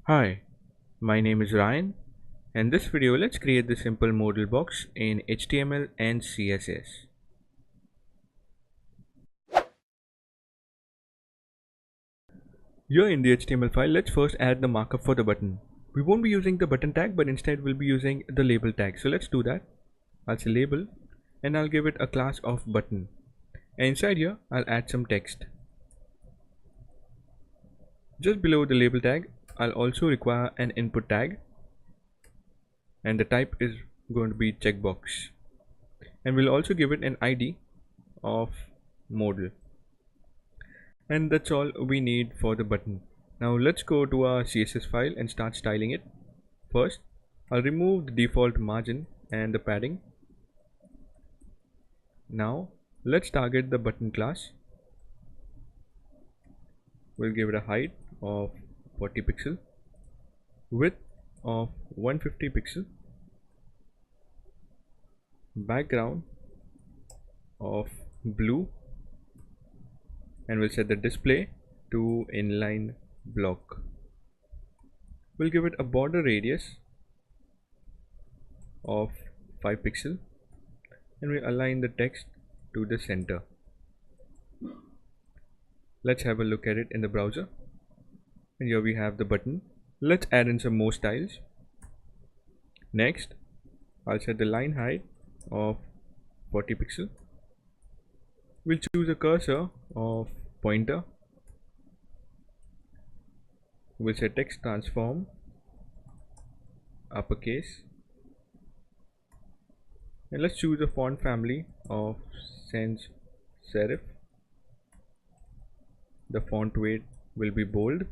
Hi, my name is Ryan. In this video, let's create the simple modal box in HTML and CSS. Here in the HTML file, let's first add the markup for the button. We won't be using the button tag, but instead we'll be using the label tag. So let's do that. I'll say label and I'll give it a class of button. And inside here, I'll add some text. Just below the label tag, I'll also require an input tag. And the type is going to be checkbox. And we'll also give it an ID of modal. And that's all we need for the button. Now let's go to our CSS file and start styling it. First, I'll remove the default margin and the padding. Now let's target the button class. We'll give it a height of 40 pixel, width of 150 pixel, background of blue, and we'll set the display to inline block. We'll give it a border radius of 5 pixel and we'll align the text to the center. Let's have a look at it in the browser. And here we have the button. Let's add in some more styles. Next, I'll set the line height of 40 pixel. We'll choose a cursor of pointer. We'll set text transform uppercase. And let's choose a font family of sans serif. The font weight will be bold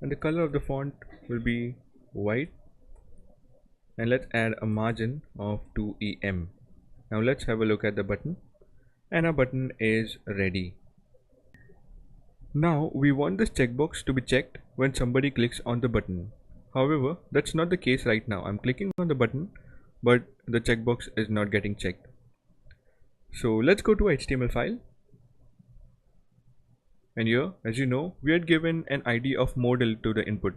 and the color of the font will be white, and let's add a margin of 2 em. Now let's have a look at the button, and our button is ready. Now we want this checkbox to be checked when somebody clicks on the button. However, that's not the case right now. I'm clicking on the button but the checkbox is not getting checked. So let's go to HTML file. And here, as you know, we had given an ID of modal to the input.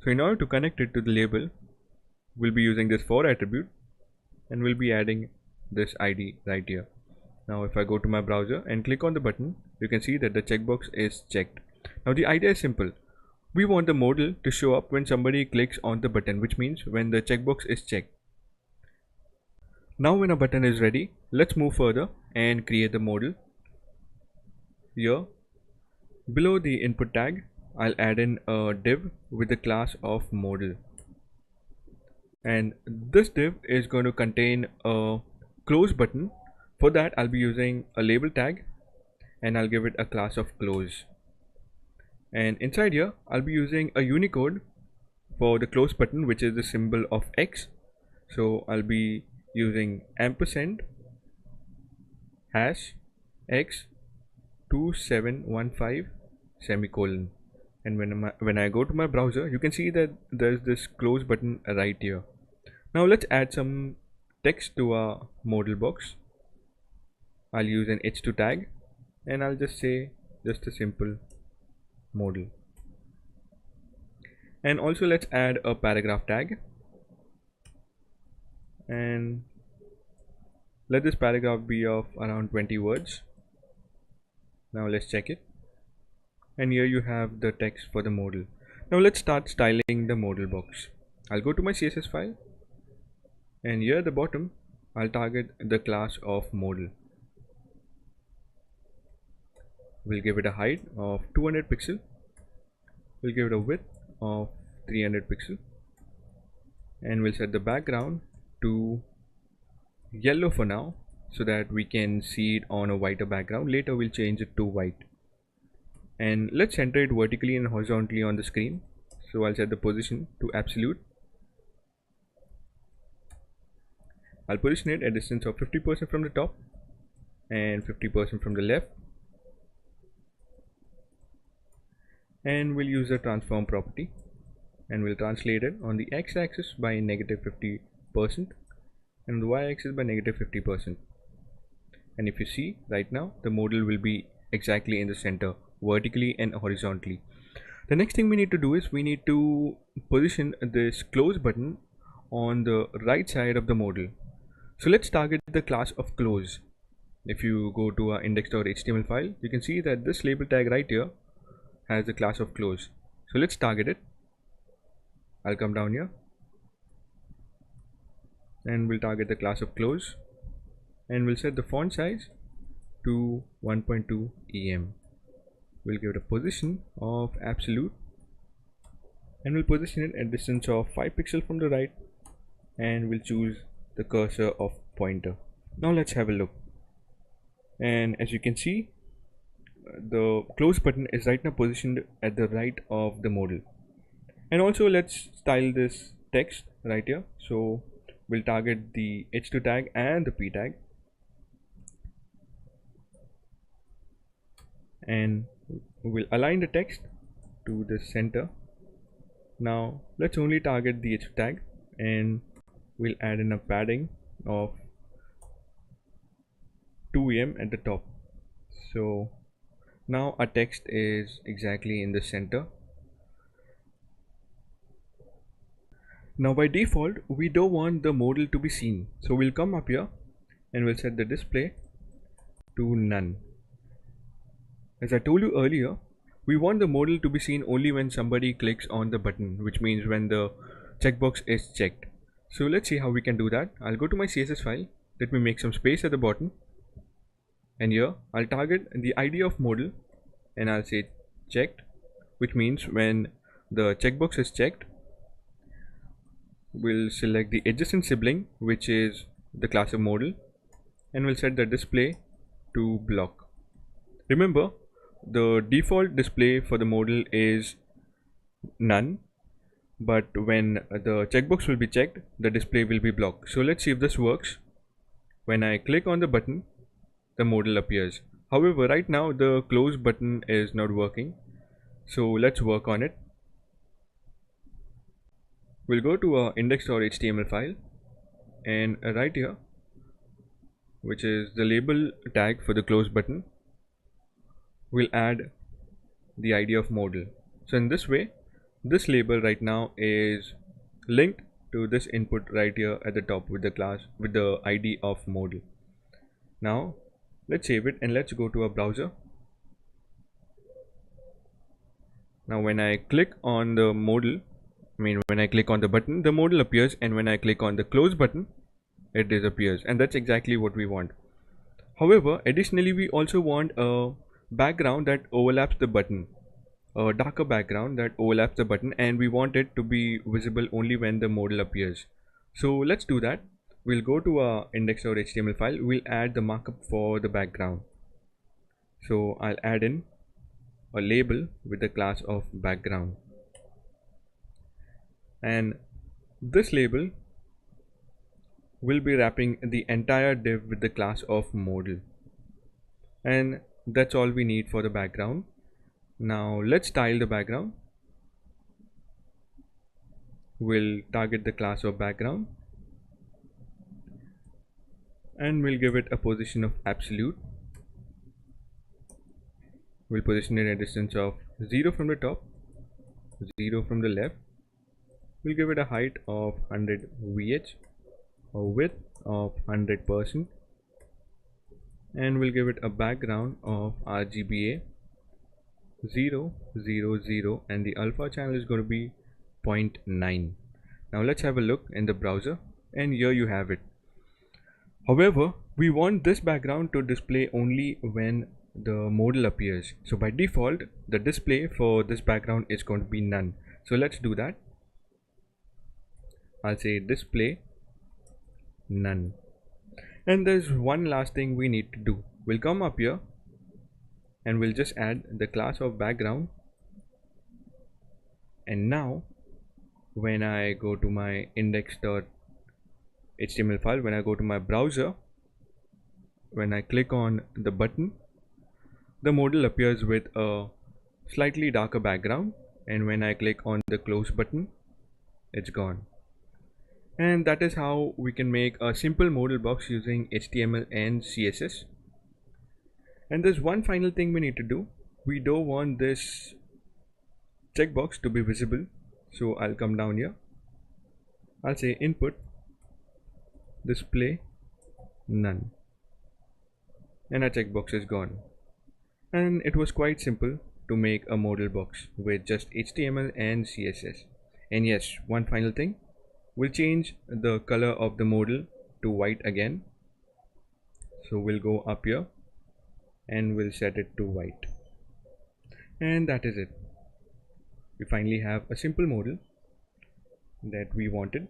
So in order to connect it to the label, we'll be using this for attribute and we'll be adding this ID right here. Now if I go to my browser and click on the button, you can see that the checkbox is checked. Now the idea is simple. We want the modal to show up when somebody clicks on the button, which means when the checkbox is checked. Now when a button is ready, let's move further and create the modal. Here, below the input tag, I'll add in a div with the class of modal. And this div is going to contain a close button. For that, I'll be using a label tag and I'll give it a class of close. And inside here, I'll be using a Unicode for the close button, which is the symbol of X. So I'll be using ampersand hash X 2715 semicolon. And when I go to my browser, you can see that there's this close button right here. Now let's add some text to our modal box. I'll use an h2 tag and I'll just say just a simple modal. And also let's add a paragraph tag and let this paragraph be of around 20 words. Now let's check it. And here you have the text for the modal. Now let's start styling the modal box. I'll go to my CSS file and here at the bottom I'll target the class of modal. We'll give it a height of 200 pixel. We'll give it a width of 300 pixel and we'll set the background to yellow for now so that we can see it on a whiter background. Later we'll change it to white. And let's center it vertically and horizontally on the screen. So I'll set the position to absolute. I'll position it at a distance of 50% from the top and 50% from the left. And we'll use the transform property and we'll translate it on the x-axis by -50% and the y-axis by -50%. And if you see right now, the modal will be exactly in the center, vertically and horizontally. The next thing we need to do is we need to position this close button on the right side of the modal. So let's target the class of close. If you go to our index.html file, you can see that this label tag right here has the class of close. So let's target it. I'll come down here and we'll target the class of close, and we'll set the font size to 1.2 em. We'll give it a position of absolute, and we'll position it at a distance of 5 pixels from the right, and we'll choose the cursor of pointer. Now let's have a look, and as you can see, the close button is right now positioned at the right of the modal. And also let's style this text right here. So we'll target the h2 tag and the p tag, and we'll align the text to the center. Now let's only target the h2 tag, and we'll add in a padding of 2 em at the top. So now our text is exactly in the center. Now by default we don't want the modal to be seen, so we'll come up here and we'll set the display to none. As I told you earlier, we want the modal to be seen only when somebody clicks on the button, which means when the checkbox is checked. So let's see how we can do that. I'll go to my CSS file, let me make some space at the bottom, and here I'll target the ID of modal and I'll say checked, which means when the checkbox is checked, we'll select the adjacent sibling, which is the class of modal, and we'll set the display to block. Remember, the default display for the modal is none, but when the checkbox will be checked, the display will be blocked. So let's see if this works. When I click on the button, the modal appears. However, right now the close button is not working, so let's work on it. We'll go to our index.html file, and right here, which is the label tag for the close button, we'll add the ID of modal. So in this way, this label right now is linked to this input right here at the top with the class with the ID of modal. Now let's save it and let's go to our browser. Now when I click on the modal, when I click on the button, the modal appears, and when I click on the close button, it disappears, and that's exactly what we want. However, additionally, we also want a background that overlaps the button, a darker background that overlaps the button, and we want it to be visible only when the modal appears. So let's do that. We'll go to our index.html file, we'll add the markup for the background. So I'll add in a label with the class of background, and this label will be wrapping the entire div with the class of modal, and that's all we need for the background. Now let's style the background. We'll target the class of background and we'll give it a position of absolute. We'll position it at a distance of 0 from the top, 0 from the left. We'll give it a height of 100 VH, a width of 100%, and we'll give it a background of RGBA 0, 0, 0, and the alpha channel is going to be 0.9. Now let's have a look in the browser, and here you have it. However, we want this background to display only when the modal appears. So by default, the display for this background is going to be none. So let's do that. I'll say display none. And there's one last thing we need to do. We'll come up here and we'll just add the class of background. And now when I go to my index.html file, when I go to my browser, when I click on the button, the modal appears with a slightly darker background, and when I click on the close button, it's gone. And that is how we can make a simple modal box using HTML and CSS. And there's one final thing we need to do. We don't want this checkbox to be visible. So I'll come down here. I'll say input display none, and our checkbox is gone. And it was quite simple to make a modal box with just HTML and CSS. And yes, one final thing, we'll change the color of the modal to white again. So we'll go up here and we'll set it to white. And that is it. We finally have a simple modal that we wanted.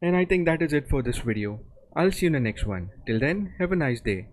And I think that is it for this video. I'll see you in the next one. Till then, have a nice day.